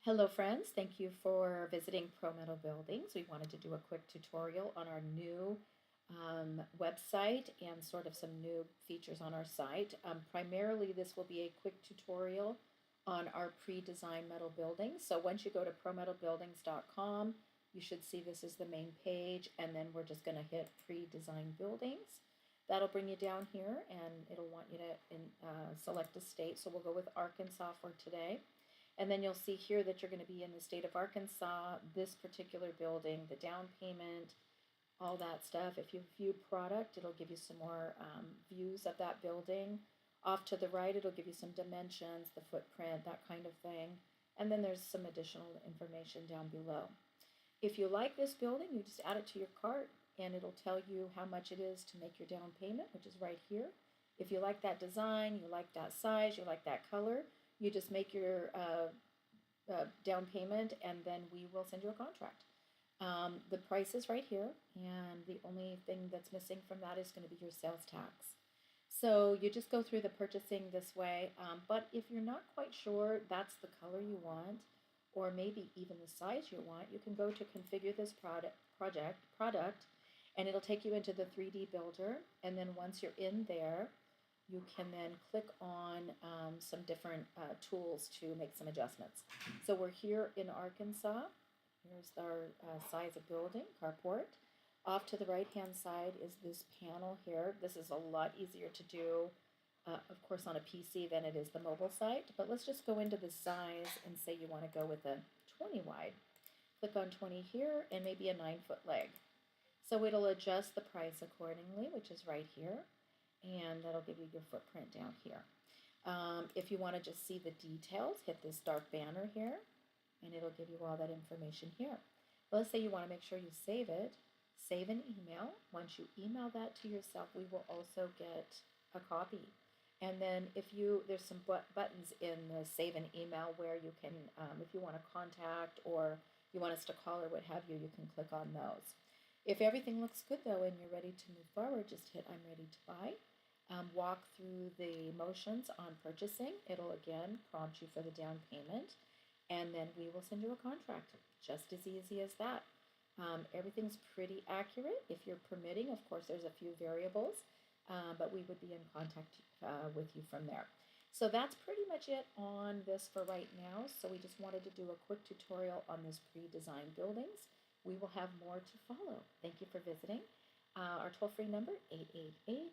Hello friends, thank you for visiting Pro Metal Buildings. We wanted to do a quick tutorial on our new website and sort of some new features on our site. Primarily this will be a quick tutorial on our pre-designed metal buildings. So once you go to prometalbuildings.com, you should see this is the main page, and then we're just going to hit pre-designed buildings. That'll bring you down here and it'll want you to select a state. So we'll go with Arkansas for today. And then you'll see here that you're going to be in the state of Arkansas, this particular building, the down payment, all that stuff. If you view product, it'll give you some more views of that building. Off to the right, it'll give you some dimensions, the footprint, that kind of thing. And then there's some additional information down below. If you like this building, you just add it to your cart and it'll tell you how much it is to make your down payment, which is right here. If you like that design, you like that size, you like that color, you just make your down payment and then we will send you a contract. The price is right here, and the only thing that's missing from that is going to be your sales tax. So you just go through the purchasing this way, but if you're not quite sure that's the color you want, or maybe even the size you want, you can go to configure this product, and it'll take you into the 3D builder, and then once you're in there, you can then click on some different tools to make some adjustments. So we're here in Arkansas. Here's our size of building, carport. Off to the right-hand side is this panel here. This is a lot easier to do, of course, on a PC than it is the mobile site. But let's just go into the size and say you want to go with a 20 wide. Click on 20 here and maybe a 9-foot leg. So it'll adjust the price accordingly, which is right here. And that'll give you your footprint down here. If you want to just see the details, hit this dark banner here, and it'll give you all that information here. Let's say you want to make sure you save it. Save an email. Once you email that to yourself, we will also get a copy. And then there's some buttons in the save an email where you can, if you want to contact or you want us to call or what have you, you can click on those. If everything looks good though and you're ready to move forward, just hit I'm ready to buy. Walk through the motions on purchasing. It'll again prompt you for the down payment, and then we will send you a contract. Just as easy as that. Everything's pretty accurate. If you're permitting, of course, there's a few variables, but we would be in contact with you from there. So that's pretty much it on this for right now. So we just wanted to do a quick tutorial on this pre-designed buildings. We will have more to follow. Thank you for visiting. Our toll-free number, 888-536-1585.